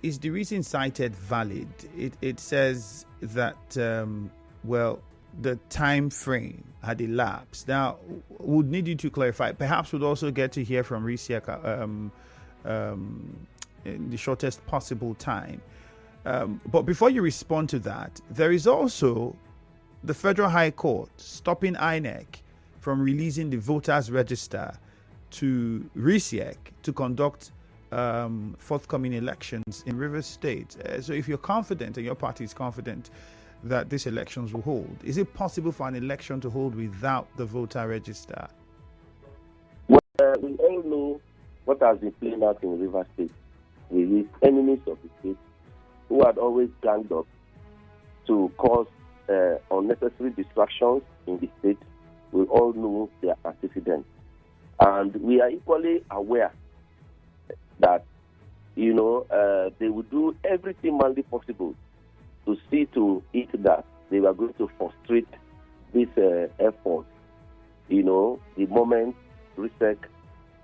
is the reason cited valid? It says that, the time frame had elapsed. Now, would need you to clarify. Perhaps we'd also get to hear from RISIAC in the shortest possible time. But before you respond to that, there is also the Federal High Court stopping INEC from releasing the voters' register to RISIAC to conduct forthcoming elections in Rivers State. So if you're confident and your party is confident that these elections will hold, is it possible for an election to hold without the voter register? Well, we all know what has been playing out in Rivers State with the enemies of the state who had always ganged up to cause unnecessary distractions in the state. We all know their antecedents. And we are equally aware that, they will do everything humanly possible to see to it that they were going to frustrate this effort. The moment RISEC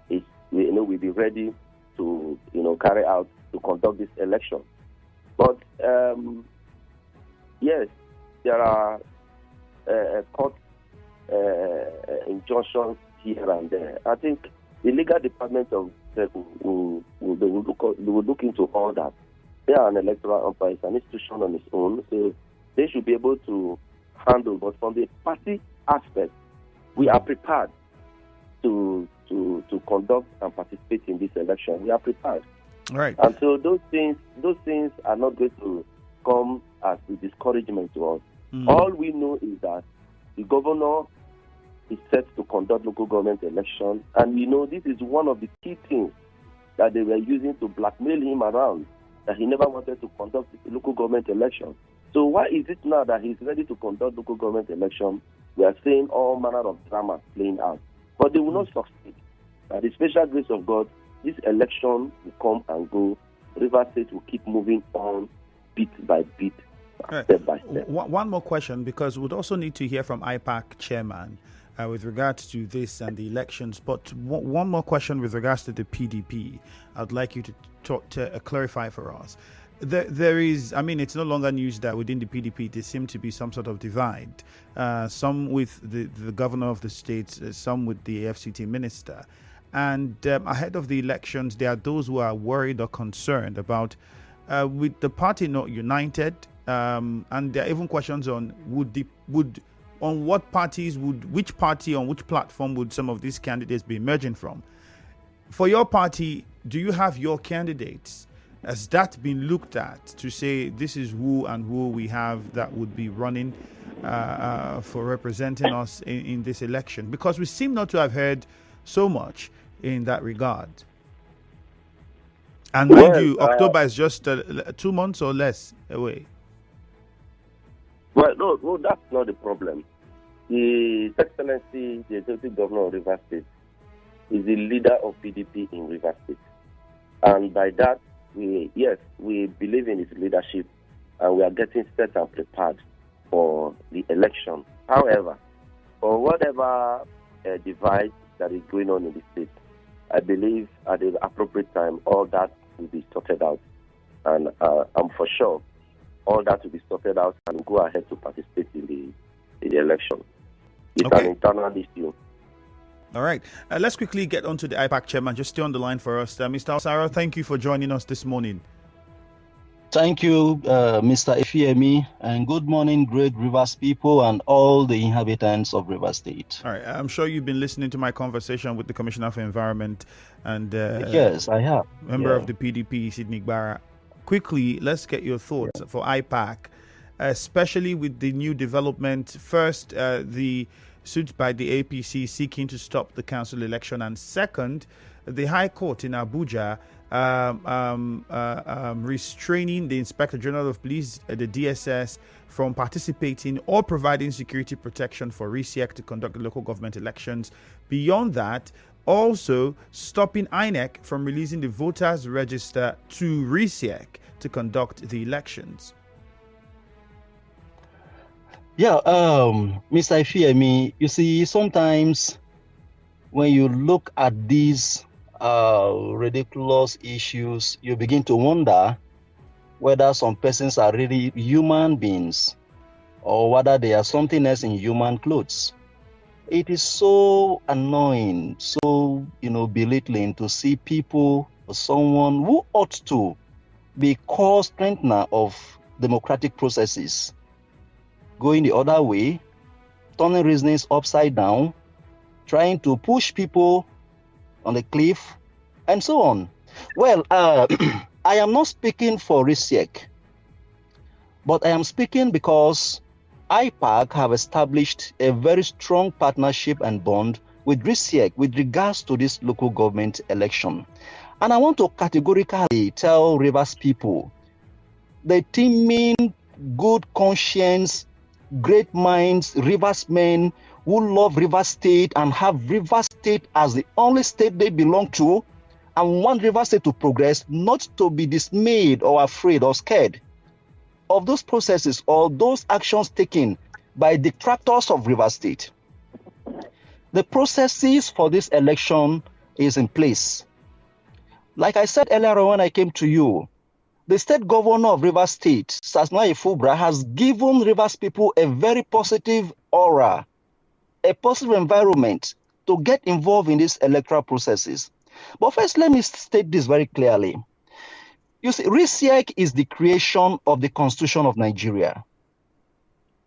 is, will be ready to, carry out, to conduct this election. But, yes, there are court injunctions here and there. I think the legal department of will look into all that. They are an electoral umpire, it's an institution on its own, so they should be able to handle. But from the party aspect, we are prepared to conduct and participate in this election. We are prepared. All right. And so those things are not going to come as a discouragement to us. All we know is that the governor is set to conduct local government elections, and this is one of the key things that they were using to blackmail him around, that he never wanted to conduct local government elections. So why is it now that he's ready to conduct local government elections? We are seeing all manner of drama playing out. But they will not succeed. By the special grace of God, this election will come and go. Rivers State will keep moving on bit by bit, step by step. One more question, because we'd also need to hear from IPAC Chairman with regards to this and the elections. But one more question with regards to the PDP. I'd like you to clarify for us. There is, it's no longer news that within the PDP there seems to be some sort of divide. Some with the governor of the state, some with the FCT minister. And ahead of the elections, there are those who are worried or concerned about with the party not united. And there are even questions on which party, on which platform would some of these candidates be emerging from? For your party, do you have your candidates? Has that been looked at to say this is who and who we have that would be running for representing us in this election? Because we seem not to have heard so much in that regard. And mind you, October is just 2 months or less away. Well, no, that's not the problem. His Excellency, the Executive Governor of Rivers State, is the leader of PDP in Rivers State. And by that, we believe in his leadership, and we are getting set and prepared for the election. However, for whatever divide that is going on in the state, I believe at the appropriate time, all that will be sorted out. And I'm for sure all that will be sorted out and go ahead to participate in the election. It's an internal issue. All right. Let's quickly get on to the IPAC chairman. Just stay on the line for us. Mr. Osaro, thank you for joining us this morning. Thank you, Mr. Efiemi, and good morning, great Rivers people and all the inhabitants of Rivers State. All right. I'm sure you've been listening to my conversation with the Commissioner for Environment and yes, I have. Member of the PDP, Sydney Gbara. Quickly, let's get your thoughts for IPAC, especially with the new development. First, the suit by the APC seeking to stop the council election, and second, the High Court in Abuja restraining the Inspector General of Police, the DSS, from participating or providing security protection for RISIAC to conduct the local government elections. Beyond that, also stopping INEC from releasing the voters' register to RISIAC to conduct the elections. Yeah, Mr. Efiemi, you see, sometimes when you look at these ridiculous issues, you begin to wonder whether some persons are really human beings or whether they are something else in human clothes. It is so annoying, so belittling to see people or someone who ought to be called strengthener of democratic processes going the other way, turning reasonings upside down, trying to push people on the cliff, and so on. Well, I am not speaking for RISEC, but I am speaking because IPAC have established a very strong partnership and bond with RISEC with regards to this local government election. And I want to categorically tell Rivers people, the teaming, good conscience, great minds, Rivers men who love Rivers State and have Rivers State as the only state they belong to and want Rivers State to progress, not to be dismayed or afraid or scared of those processes or those actions taken by detractors of Rivers State. The processes for this election is in place. Like I said earlier when I came to you, the state governor of Rivers State, Sasna Ifubra, has given Rivers people a very positive aura, a positive environment to get involved in these electoral processes. But first, let me state this very clearly. You see, RISEC is the creation of the Constitution of Nigeria.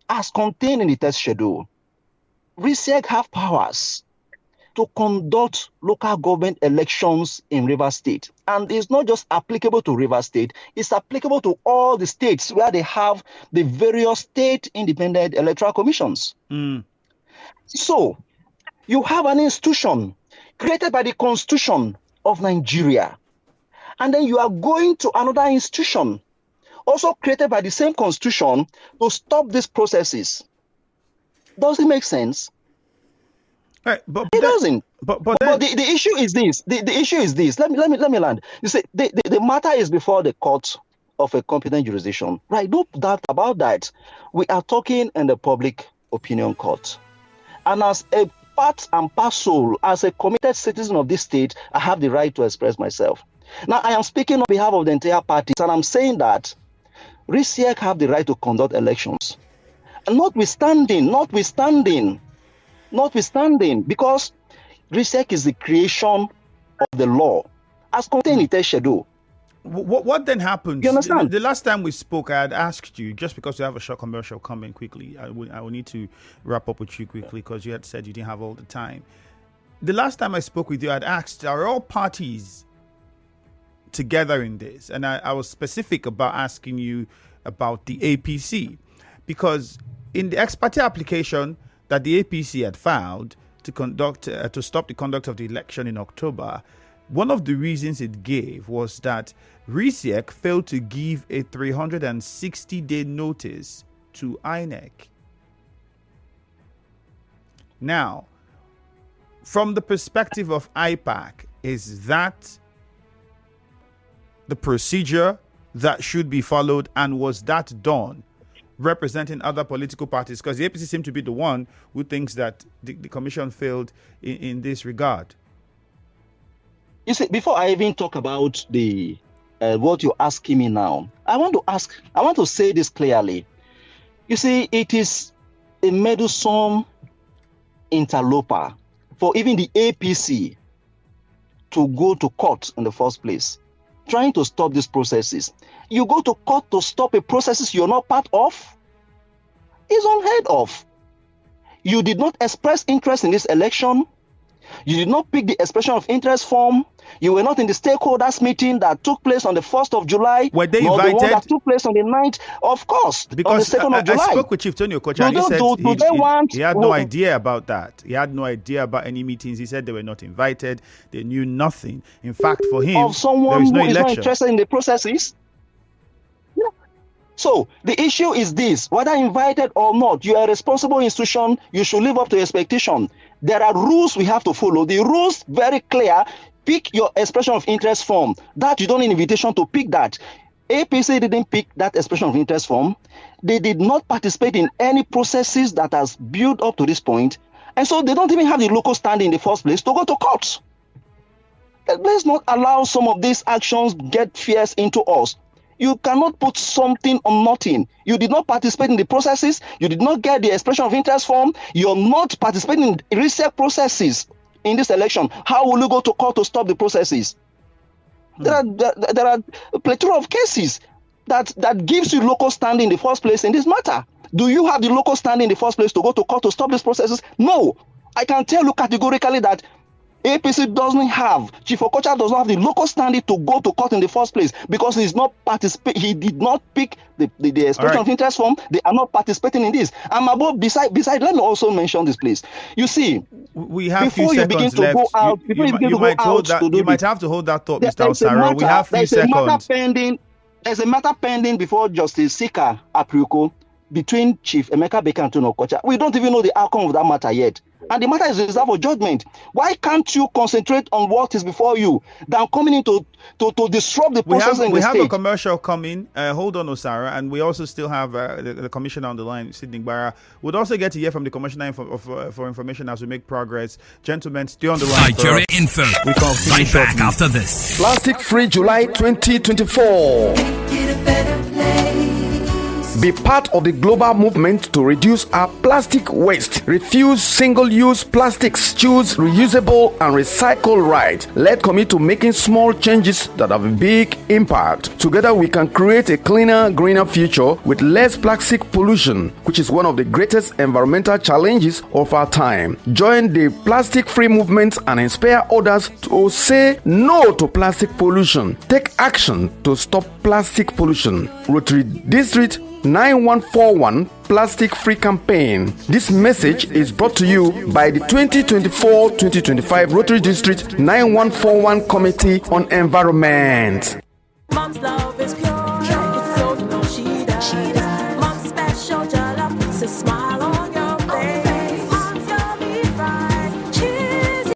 As contained in the text schedule, RISEC have powers to conduct local government elections in Rivers State. And it's not just applicable to Rivers State, it's applicable to all the states where they have the various state independent electoral commissions. So, you have an institution created by the Constitution of Nigeria. And then you are going to another institution, also created by the same Constitution, to stop these processes. Does it make sense? Right, but it doesn't. But the issue is this. The issue is this. Let me land. You see, the matter is before the court of a competent jurisdiction. Right? No doubt about that. We are talking in the public opinion court. And as a part and parcel, as a committed citizen of this state, I have the right to express myself. Now, I am speaking on behalf of the entire party, and I'm saying that RISEC have the right to conduct elections. And notwithstanding, because RISEC is the creation of the law as contained in the schedule. What then happens? You understand? The last time we spoke, I had asked you, just because you have a short commercial coming quickly, I will need to wrap up with you quickly because you had said you didn't have all the time. The last time I spoke with you, I had asked, are all parties together in this? And I was specific about asking you about the APC, because in the ex parte application that the APC had filed to stop the conduct of the election in October, one of the reasons it gave was that RISEC failed to give a 360-day notice to INEC. Now, from the perspective of IPAC, is that the procedure that should be followed, and was that done representing other political parties? Because the APC seemed to be the one who thinks that the commission failed in this regard. You see, before I even talk about the what you're asking me now, I want to say this clearly. You see, it is a meddlesome interloper for even the APC to go to court in the first place, trying to stop these processes. You go to court to stop a process you're not part of? It's unheard of. You did not express interest in this election. You did not pick the expression of interest form. You were not in the stakeholders meeting that took place on the 1st of July. Were they nor invited? The one that took place on the 9th, of course, because on the 2nd of July. I spoke with Chief Tony Okocha, and he said he had no idea about that. He had no idea about any meetings. He said they were not invited. They knew nothing. In fact, for him, of someone there is no who is election. not interested in the processes. Yeah. So the issue is this: whether invited or not, you are a responsible institution. You should live up to expectation. There are rules we have to follow. The rules very clear. Pick your expression of interest form. That you don't need invitation to pick that. APC didn't pick that expression of interest form. They did not participate in any processes that has built up to this point. And so they don't even have the local standing in the first place to go to court. Let's not allow some of these actions get fierce into us. You cannot put something on nothing. You did not participate in the processes. You did not get the expression of interest form. You're not participating in reset processes in this election. How will you go to court to stop the processes? There are a plethora of cases that gives you local standing in the first place in this matter. Do you have the local standing in the first place to go to court to stop these processes? No. I can tell you categorically that APC doesn't have, Chief Okocha does not have the local standing to go to court in the first place because he did not pick the expression of interest form. They are not participating in this. And above, beside, let me also mention this, please. You see, we have before few you begin seconds to left. go out, you might have to hold that thought, Mr. Osaro. We have few seconds. There's a matter pending before Justice Sika Apriko between Chief Emeka Beka and Tony Okocha. We don't even know the outcome of that matter yet. And the matter is reserved for judgment. Why can't you concentrate on what is before you than coming in to disrupt the process in the state? We have a commercial coming. Hold on, Osaro. And we also still have the commissioner on the line, Sidney Gbara. We'd also get to hear from the commissioner for information as we make progress. Gentlemen, stay on the line. Nigeria Info. We continue right shortly. back after this. Plastic Free July 2024. Be part of the global movement to reduce our plastic waste. Refuse single-use plastics. Choose reusable and recycle right. Let's commit to making small changes that have a big impact. Together we can create a cleaner, greener future with less plastic pollution, which is one of the greatest environmental challenges of our time. Join the plastic-free movement and inspire others to say no to plastic pollution. Take action to stop plastic pollution. Rotary District 9141 Plastic Free Campaign. This message is brought to you by the 2024-2025 Rotary District 9141 Committee on Environment. Mom's love is pure. Mom's special job. It's a smile on your face. Mom's yummy fries. Cheese.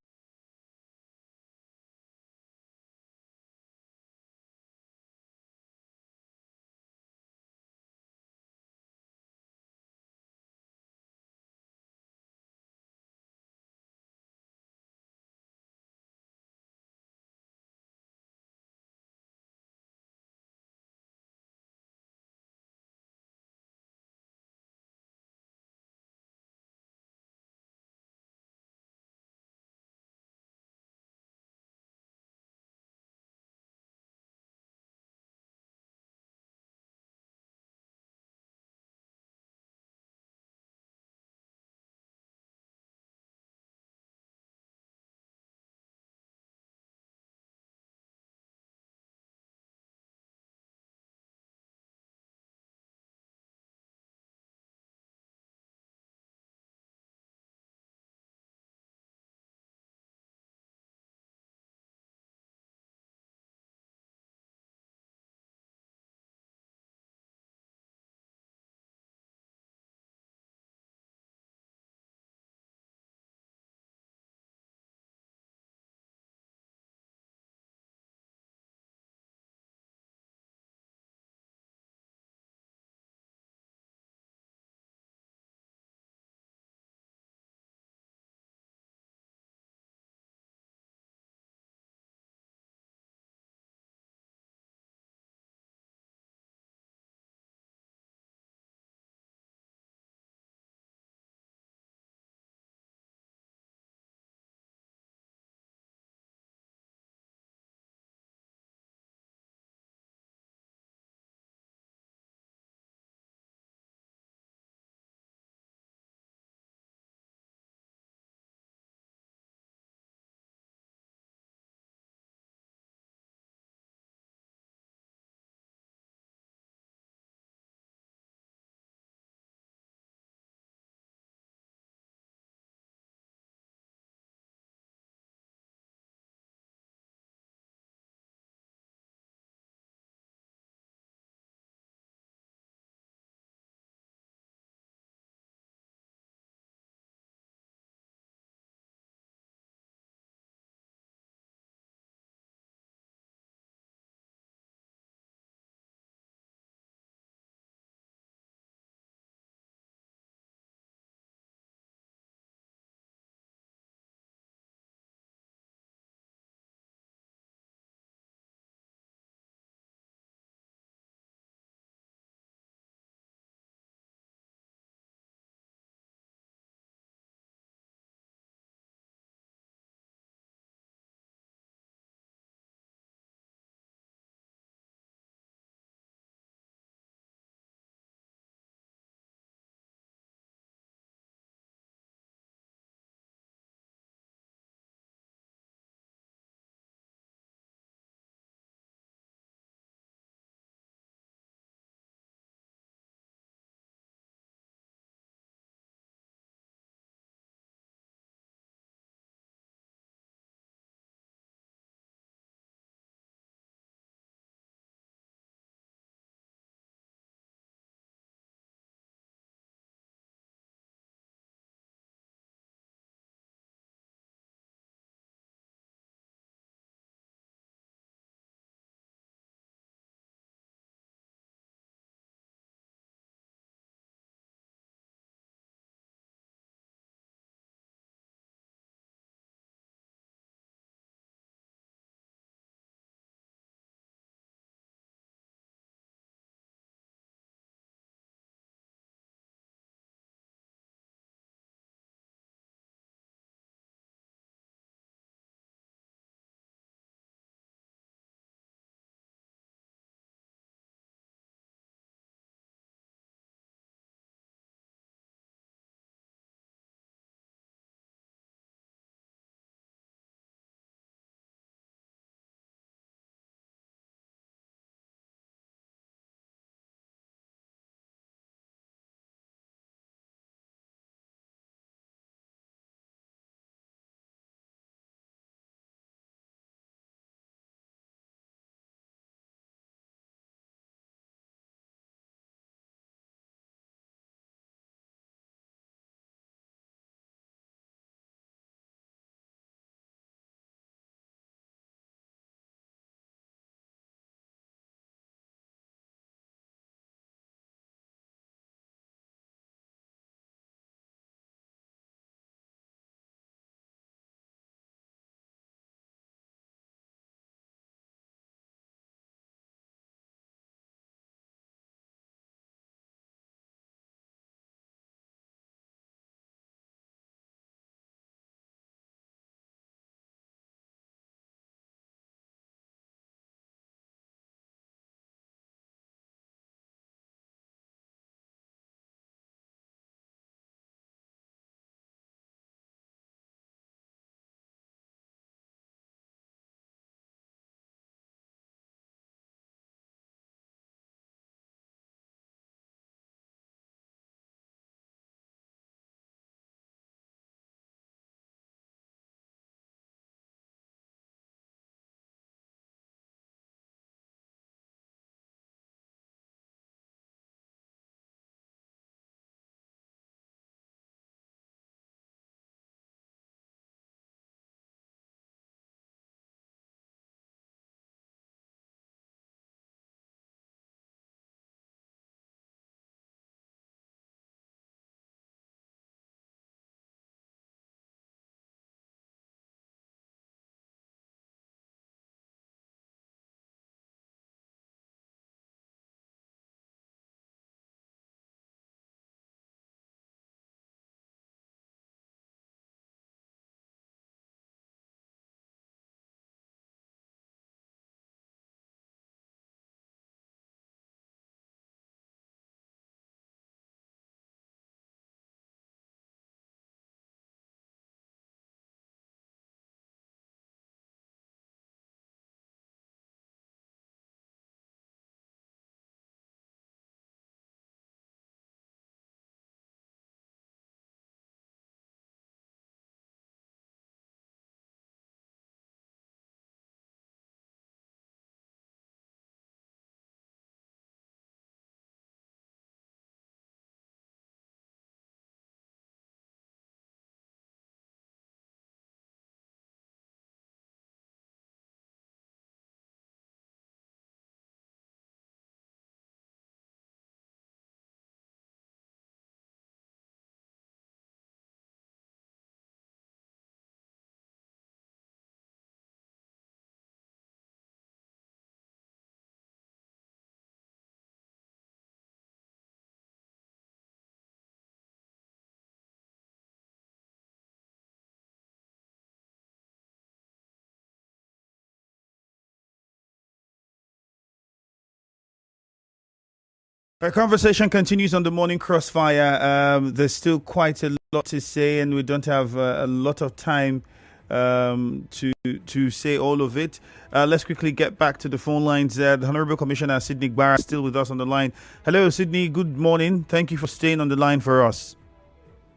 Our conversation continues on the morning crossfire. There's still quite a lot to say, and we don't have a lot of time to say all of it. Let's quickly get back to the phone lines. The Honorable Commissioner Sydney Gbara is still with us on the line. Hello, Sydney. Good morning. Thank you for staying on the line for us.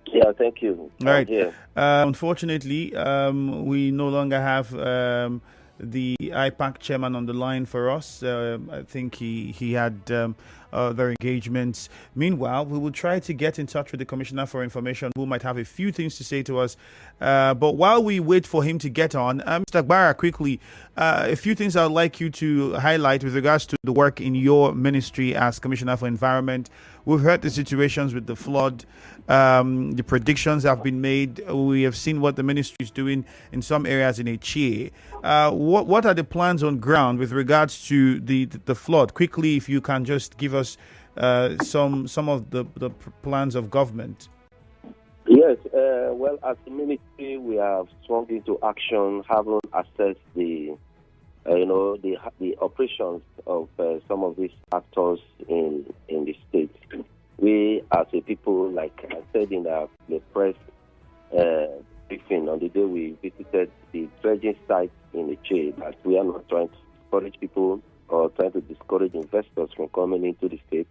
Yeah, thank you. All right. Unfortunately, we no longer have the IPAC chairman on the line for us. I think he had other engagements. Meanwhile, we will try to get in touch with the Commissioner for Information, who might have a few things to say to us. But while we wait for him to get on, Mr. Gbara, quickly, a few things I'd like you to highlight with regards to the work in your ministry as Commissioner for Environment. We've heard the situations with the flood. The predictions have been made. We have seen what the ministry is doing in some areas in Echie. What are the plans on ground with regards to the flood? Quickly, if you can just give us some of the plans of government. Yes, well, as a ministry, we have swung into action, having assessed the operations of some of these actors in the state. We, as a people, like I said in the press briefing on the day we visited the dredging site in the Che, that we are not trying to discourage people or trying to discourage investors from coming into the state.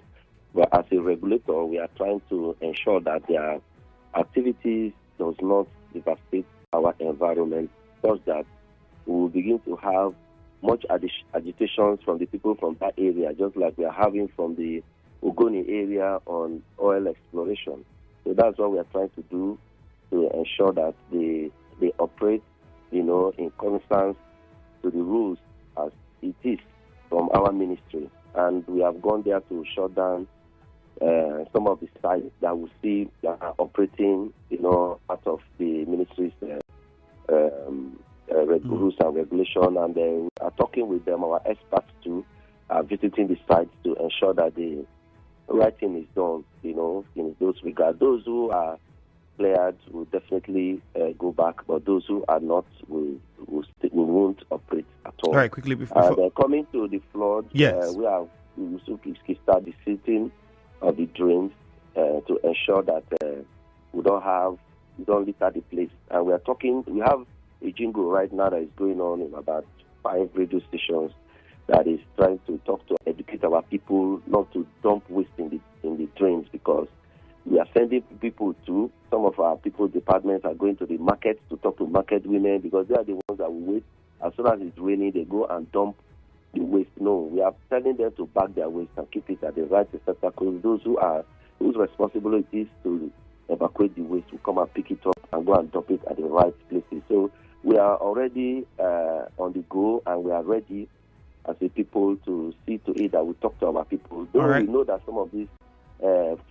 But as a regulator, we are trying to ensure that their activities does not devastate our environment, such that we will begin to have much agitations from the people from that area, just like we are having from the Ogoni area on oil exploration. So that's what we are trying to do to ensure that they operate, in consonance to the rules as it is from our ministry. And we have gone there to shut down some of the sites that we see that are operating, out of the ministry's rules and regulation. And we are talking with them, our experts too, visiting the sites to ensure that the right thing is done, in those regards. Those who are cleared will definitely go back, but those who are not we won't operate at all. All right, quickly before coming to the flood, yes, we start the sitting of the drains to ensure that we don't litter the place. And we have a jingle right now that is going on in about 5 radio stations that is trying to educate our people not to dump waste in the drains, because we are sending people to some of our people departments are going to the market to talk to market women, because they are the ones that will wait. As soon as it's raining, they go and dump the waste. No, we are telling them to bag their waste and keep it at the right receptacle. Those whose responsibility is to evacuate the waste will come and pick it up and go and dump it at the right places. So we are already on the go, and we are ready as a people to see to it that we talk to our people. Though we know that some of this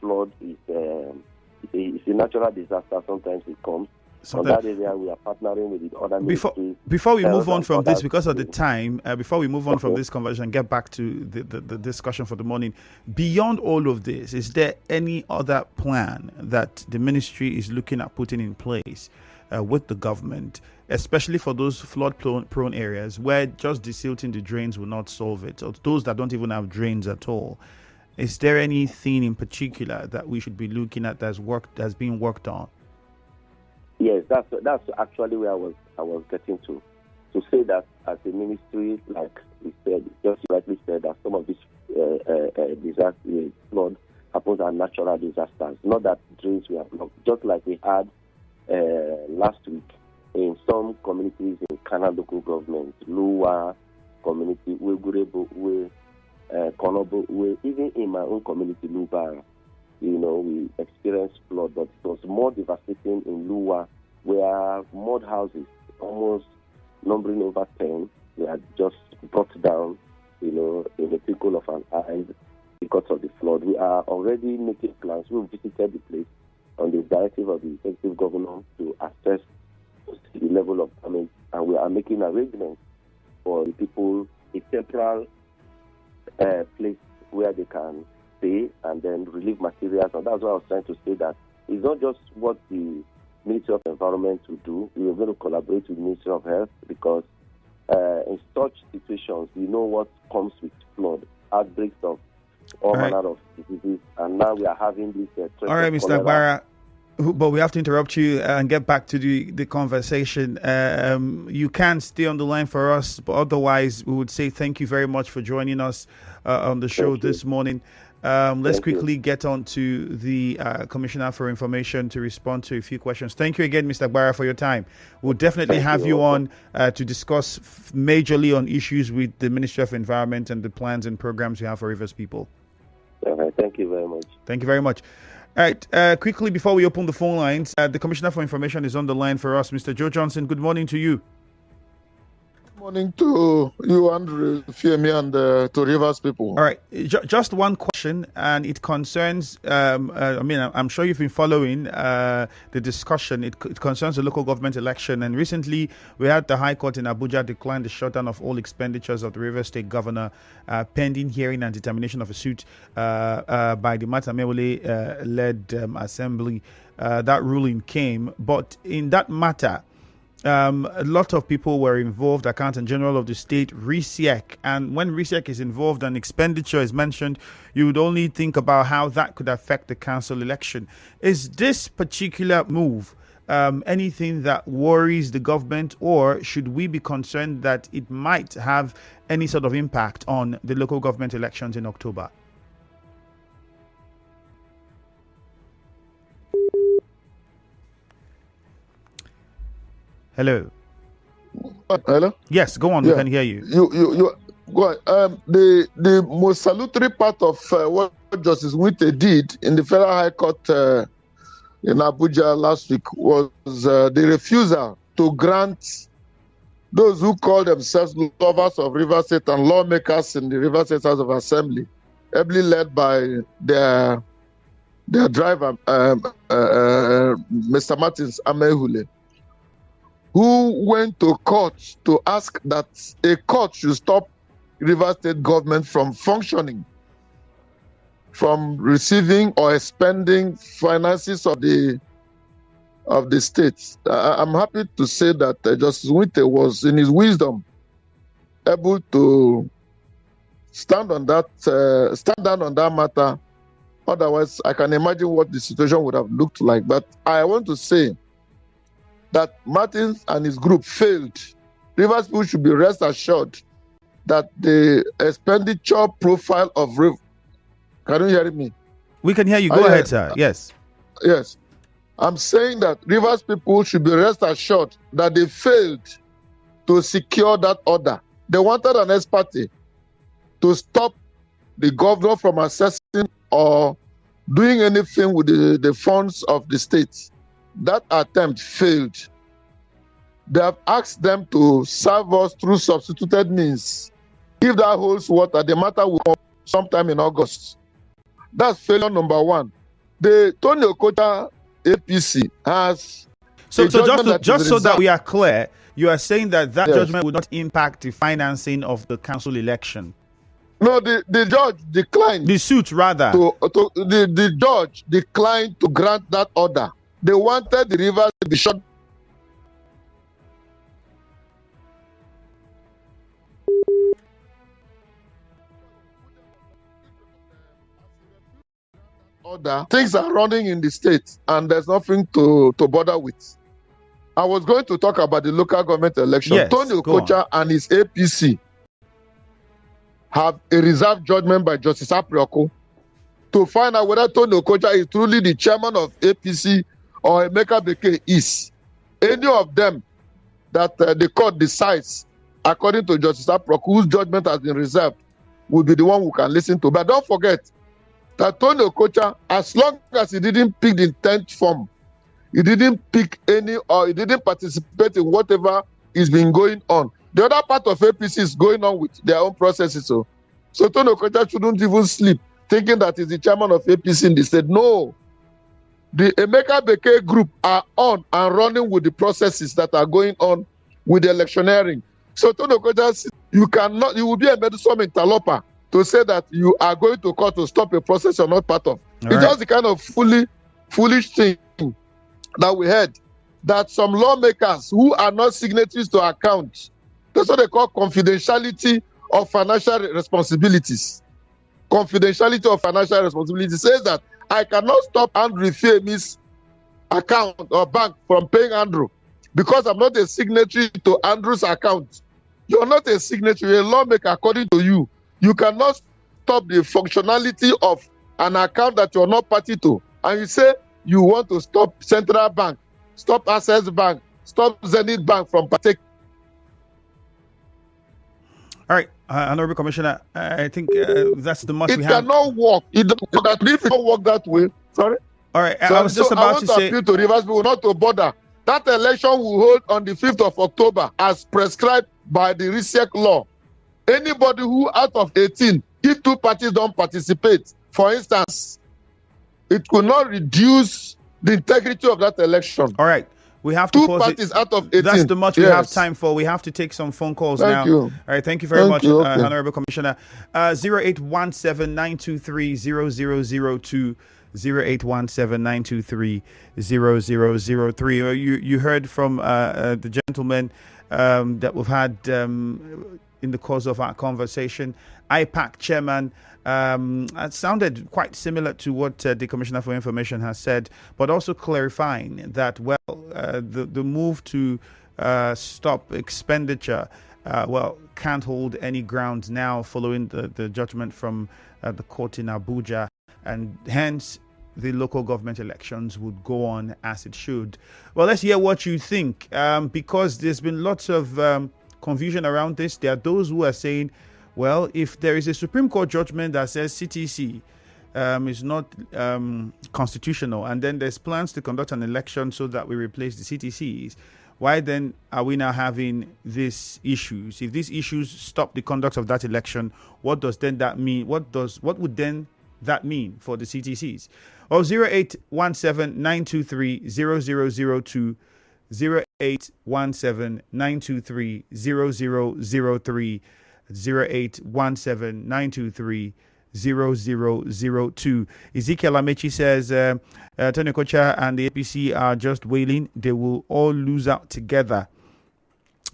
flood is a natural disaster. Sometimes it comes. On that area, we are partnering with the other ministries. Before we move on from this, because of the time, before we move on from this conversation and get back to the discussion for the morning, beyond all of this, is there any other plan that the ministry is looking at putting in place with the government, especially for those flood-prone areas where just desilting the drains will not solve it, or those that don't even have drains at all? Is there anything in particular that we should be looking at that's being worked on? Yes, that's actually where I was getting to say that as a ministry, like we said, just rightly said, that some of these disaster flood happens are natural disasters, not that drains were blocked. Just like we had last week in some communities in Kana local government, Luwa community, Wegurebo, Konobo, even in my own community, Luba. We experienced flood, but it was more devastating in Luwa, where mud houses, almost numbering over 10, they had just brought down, in the twinkle of an eye because of the flood. We are already making plans. We visited the place on the directive of the executive governor to assess the level of damage, and we are making arrangements for the people, a temporal place where they can stay and then relieve materials. And that's why I was trying to say that it's not just what the Ministry of Environment will do. We are going to collaborate with the Ministry of Health, because in such situations, we know what comes with flood, outbreaks of all right. manner of diseases, and now we are having this threat All right, of Mr. cholera. Gbara, but we have to interrupt you and get back to the conversation. You can stay on the line for us, but otherwise, we would say thank you very much for joining us on the show this morning. Let's quickly get on to the Commissioner for Information to respond to a few questions. Thank you again, Mr. Gbara, for your time. We'll definitely have you on to discuss majorly on issues with the Ministry of Environment and the plans and programs you have for Rivers people. Thank you very much. Thank you very much. All right, quickly before we open the phone lines, the Commissioner for Information is on the line for us. Mr. Joe Johnson, good morning to you. Good morning to you, Andrew, Fiemi, and to Rivers people. All right, just one question, and it concerns, I'm sure you've been following the discussion. It concerns the local government election, and recently we had the High Court in Abuja decline the shutdown of all expenditures of the Rivers State Governor pending hearing and determination of a suit by the Matamewole-led assembly. That ruling came, but in that matter, a lot of people were involved, Accountant General of the state, RISEC, and when RISEC is involved and expenditure is mentioned, you would only think about how that could affect the council election. Is this particular move anything that worries the government, or should we be concerned that it might have any sort of impact on the local government elections in October? Hello. Hello. Yes, go on. Yeah. We can hear you. You go on. The most salutary part of what Justice Winte did in the Federal High Court in Abuja last week was the refusal to grant those who call themselves lovers of Rivers State and lawmakers in the Rivers State House of Assembly, ably led by their driver, Mr. Martins Amehule, who went to court to ask that a court should stop Rivers State government from functioning, from receiving or expending finances of the state. I'm happy to say that Justice Winte was, in his wisdom, able to stand down on that matter. Otherwise, I can imagine what the situation would have looked like. But I want to say that Martins and his group failed. Rivers people should be rest assured that the expenditure profile of Rivers. Can you hear me? We can hear you. Go ahead, sir. Yes. Yes. I'm saying that Rivers people should be rest assured that they failed to secure that order. They wanted an ex parte to stop the governor from assessing or doing anything with the funds of the state. That attempt failed. They have asked them to serve us through substituted means. If that holds water, the matter will come sometime in August. That's failure number one. The Tony Okota APC has. So just so that we are clear, you are saying that Yes. judgment would not impact the financing of the council election. No, the judge declined. The suit, rather. The judge declined to grant that order. They wanted the Rivers to be shut. Order. Things are running in the state, and there's nothing to bother with. I was going to talk about the local government election. Yes, Tony go on. Okocha and his APC have a reserved judgment by Justice Aprioko to find out whether Tony Okocha is truly the chairman of APC or Emeka Beke is. Any of them that the court decides, according to Justice Aprioko, whose judgment has been reserved, will be the one who can listen to. But don't forget that Tony Okocha, as long as he didn't pick the intent form, he didn't pick any, or he didn't participate in whatever is been going on. The other part of APC is going on with their own processes. So Tony Okocha shouldn't even sleep thinking that he's the chairman of APC in the state. No. The Emeka Beke group are on and running with the processes that are going on with the electioneering. So Tony Okocha, you will be a medicine interloper to say that you are going to court to stop a process you're not part of. It's just the kind of foolish thing that we heard, that some lawmakers who are not signatories to accounts, that's what they call confidentiality of financial responsibilities. confidentiality of financial responsibility says that I cannot stop Andrew Femi's account or bank from paying Andrew because I'm not a signatory to Andrew's account. You're not a signatory, you're a lawmaker according to you. You cannot stop the functionality of an account that you're not party to. And you say you want to stop Central Bank, stop Access Bank, stop Zenith Bank from partaking. All right, Honorable Commissioner, I think that's the much It we have. cannot work. If it don't work that way, sorry. All right, So, I was just I about want to say. appeal to Rivers people not to bother. That election will hold on the 5th of October as prescribed by the RISEC law. Anybody who out of 18, if two parties don't participate, for instance, it could not reduce the integrity of that election. All right. We have to Two pause parties it. out of 18. That's the much we Yes. have time for. We have to take some phone calls Thank now. you. All right, thank you very Thank much, you. Okay. Honorable Commissioner. 0817-923-0002, 0817-923-0003. You heard from the gentleman that we've had in the course of our conversation. IPAC chairman. It sounded quite similar to what the Commissioner for Information has said, but also clarifying that, the move to stop expenditure, can't hold any ground now following the judgment from the court in Abuja, and hence the local government elections would go on as it should. Well, let's hear what you think, because there's been lots of confusion around this. There are those who are saying, well, if there is a Supreme Court judgment that says CTC is not constitutional, and then there's plans to conduct an election so that we replace the CTCs, why then are we now having these issues? If these issues stop the conduct of that election, what does then that mean? What would then that mean for the CTCs? Or 0817-923-0002, 0817-923-0003, 0817-923-0002. Ezekiel Amechi says, Tony Kocha and the APC are just wailing. They will all lose out together.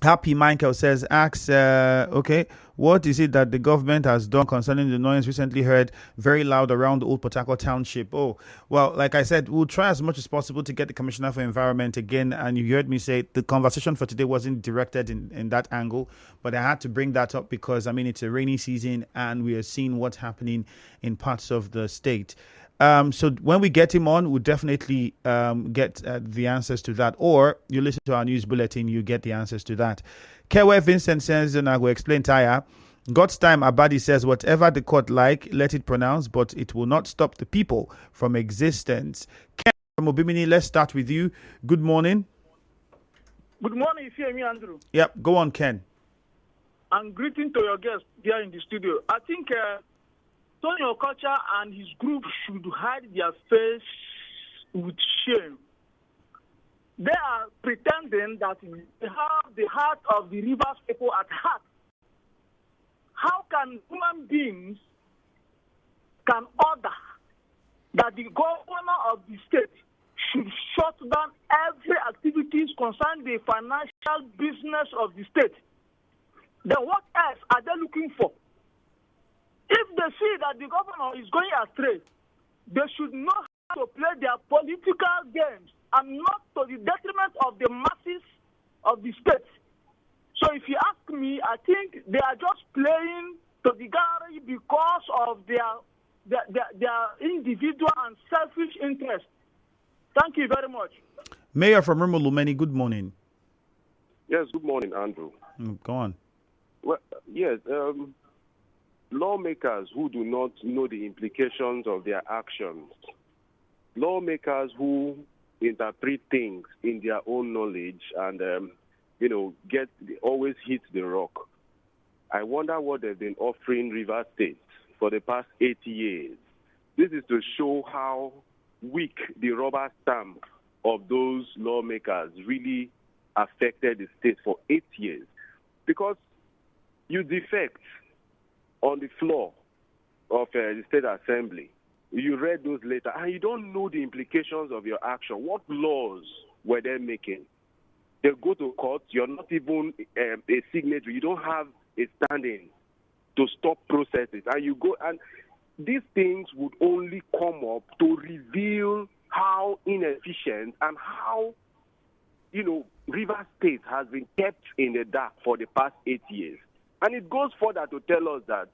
Happy Michael says, asks, okay, what is it that the government has done concerning the noise recently heard very loud around the Old Port Harcourt Township? Oh, well, like I said, we'll try as much as possible to get the Commissioner for Environment again. And you heard me say the conversation for today wasn't directed in that angle, but I had to bring that up because, I mean, it's a rainy season and we are seeing what's happening in parts of the state. So when we get him on, we'll definitely get the answers to that. Or you listen to our news bulletin, you get the answers to that. Kewe Vincent says, and I will explain Taya. God's time, Abadi says, whatever the court like, let it pronounce, but it will not stop the people from existence. Ken from Obimini, let's start with you. Good morning. Good morning, if you hear me, Andrew. Yep, go on, Ken. And greeting to your guests here in the studio. I think Tony Okocha and his group should hide their face with shame. They are pretending that they have the heart of the Rivers people at heart. How can human beings can order that the governor of the state should shut down every activities concerning the financial business of the state? Then what else are they looking for? If they see that the governor is going astray, they should know how to play their political games and not to the detriment of the masses of the state. So if you ask me, I think they are just playing to the gallery because of their individual and selfish interest. Thank you very much. Mayor from Rumulumeni, good morning. Yes, good morning, Andrew. Go on. Well, yes, lawmakers who do not know the implications of their actions, lawmakers who interpret things in their own knowledge and, always hit the rock. I wonder what they've been offering River State for the past 80 years. This is to show how weak the rubber stamp of those lawmakers really affected the state for 8 years. Because you defect on the floor of the State Assembly. You read those later, and you don't know the implications of your action. What laws were they making? They go to court. You're not even a signatory. You don't have a standing to stop processes. And you go, and these things would only come up to reveal how inefficient and how, Rivers State has been kept in the dark for the past 8 years. And it goes further to tell us that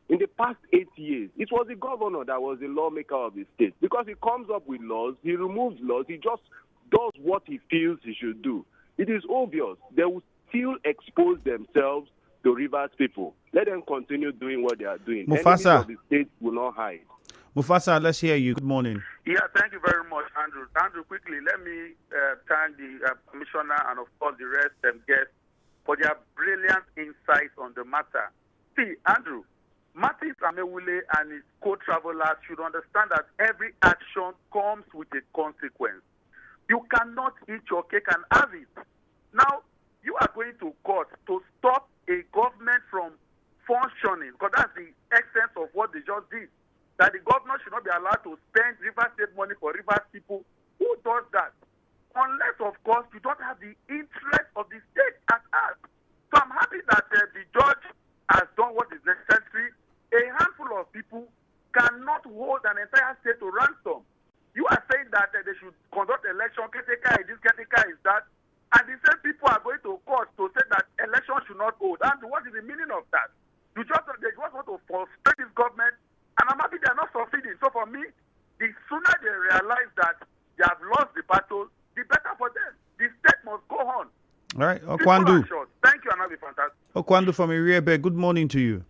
in the past 8 years, it was the governor that was the lawmaker of the state. Because he comes up with laws, he removes laws, he just does what he feels he should do. It is obvious they will still expose themselves to Rivers people. Let them continue doing what they are doing. Mufasa. Enemies of the state will not hide. Mufasa, let's hear you. Good morning. Yeah, thank you very much, Andrew. Andrew, quickly, let me thank the commissioner and, of course, the rest guests for their brilliant insights on the matter. See, Andrew, Martin Amewule and his co-travelers should understand that every action comes with a consequence. You cannot eat your cake and have it. Now, you are going to court to stop a government from functioning, because that's the essence of what they just did. That the governor should not be allowed to spend Rivers State money for Rivers people. Who does that? Unless, of course, you don't have the interest of the state at heart. So I'm happy that the judge has done what is necessary. A handful of people cannot hold an entire state to ransom. You are saying that they should conduct election, caretaker is this, caretaker is that, and the same people are going to court to say that election should not hold. And what is the meaning of that? They just want to frustrate this government, and I'm happy they are not succeeding. So for me, the sooner they realize that they have lost the battle, the better for them. The state must go on. All right, Okwandu. Thank you, and have a fantastic. Okwandu from Iriebe, good morning to you.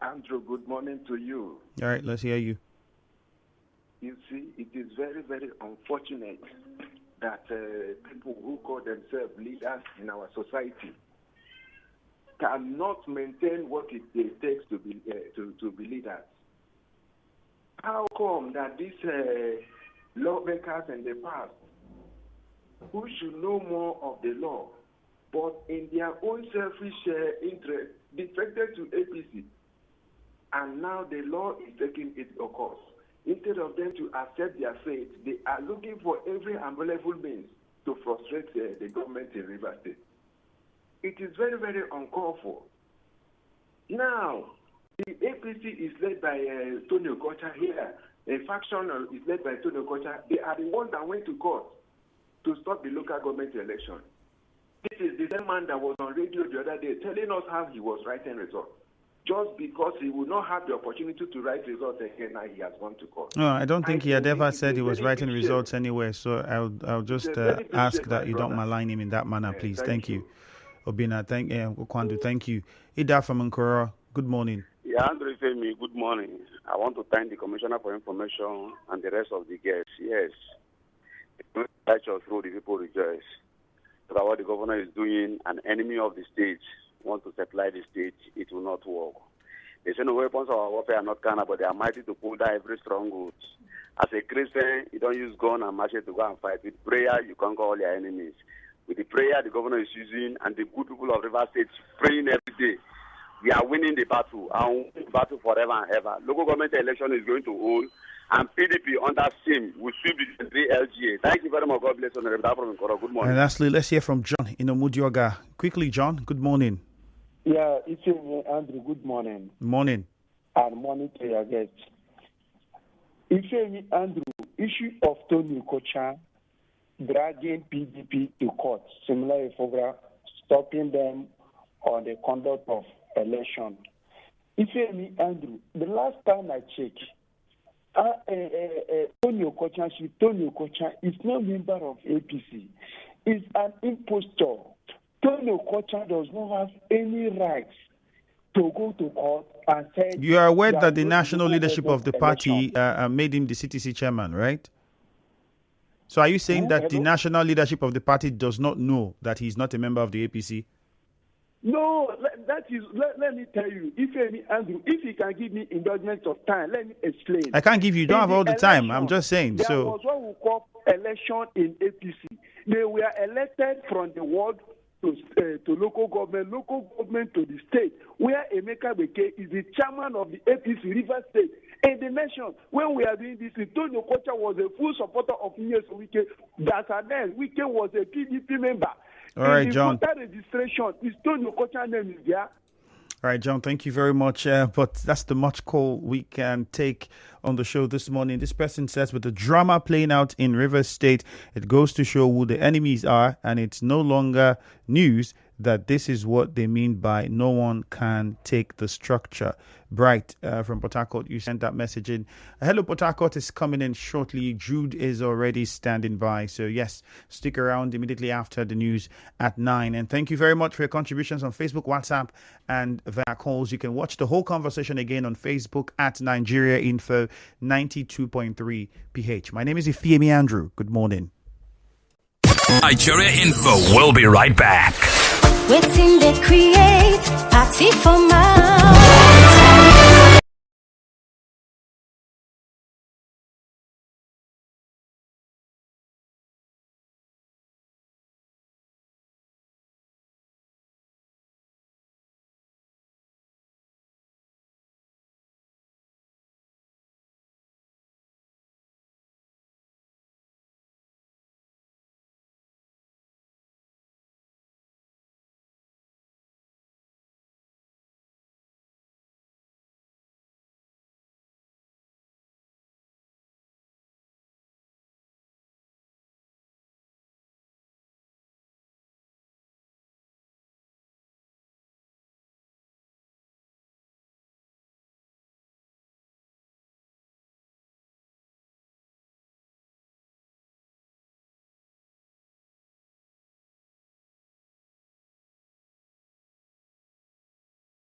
Andrew, good morning to you. All right, let's hear you. You see, it is very, very unfortunate that people who call themselves leaders in our society cannot maintain what it takes to be leaders. How come that these lawmakers in the past, who should know more of the law, but in their own selfish interest, defected to APC, and now the law is taking its course. Instead of them to accept their fate, they are looking for every available means to frustrate the government in Rivers State. It is very, very uncalled for. Now, the APC is led by Tony Okocha here. A faction is led by Tony Okocha. They are the ones that went to court to stop the local government election. This is the same man that was on radio the other day telling us how he was writing results. Just because he would not have the opportunity to write results again, now he has gone to court. No, I don't think he had ever said he was writing results anywhere. So I'll just ask that you don't malign him in that manner, please. Thank you. Obina, Okwandu, thank you. Ida from Nkoro, good morning. Yeah, Andrew Femi, good morning. I want to thank the Commissioner for information and the rest of the guests. Yes, righteous rule, the people rejoice. But what the governor is doing, an enemy of the state, want to supply the state, it will not work. They say no weapons of our warfare are not carnal, but they are mighty to pull down every stronghold. As a Christian, you don't use gun and machete to go and fight. With prayer, you conquer all your enemies. With the prayer the governor is using and the good people of River State praying every day, we are winning the battle. And win the battle forever and ever. Local government election is going to hold, and PDP under SIM will sweep the LGA. Thank you very much. God bless you. Good morning. And lastly, let's hear from John in Omudioga. Quickly, John, good morning. Yeah, it's Andrew. Good morning. Morning. And morning to your guests. It's Andrew. Issue of Tony Okocha dragging PDP to court, similarly for stopping them on the conduct of election. It's Andrew. The last time I checked, Tony Okocha is no member of APC. He's an impostor. Tony Okocha does not have any rights to go to court and say... You are aware that the national leadership of the party made him the CTC chairman, right? So are you saying that the national leadership of the party does not know that he's not a member of the APC? No, that is... Let me tell you, Andrew, if you can give me indulgence of time, let me explain. I can't give you. You don't have all the time. I'm just saying. There was what we call election in APC. They were elected from the ward to local government to the state, where Emeka Beke is the chairman of the APC River State. In the nation, when we are doing this, Tony Okocha was a full supporter of Nyeso Wike. Wike was a PDP member. All right, John. The voter registration is Tony Okocha name is there. All right, John, thank you very much. But that's the much call we can take on the show this morning. This person says, with the drama playing out in Rivers State, it goes to show who the enemies are, and it's no longer news that this is what they mean by no one can take the structure. Bright from Port Harcourt, you sent that message in. Hello, Port Harcourt is coming in shortly. Jude is already standing by. So, yes, stick around immediately after the news at 9. And thank you very much for your contributions on Facebook, WhatsApp, and via calls. You can watch the whole conversation again on Facebook at Nigeria Info 92.3 PH. My name is Ifeemi Andrew. Good morning. Nigeria Info. We'll be right back. Waiting they create party for my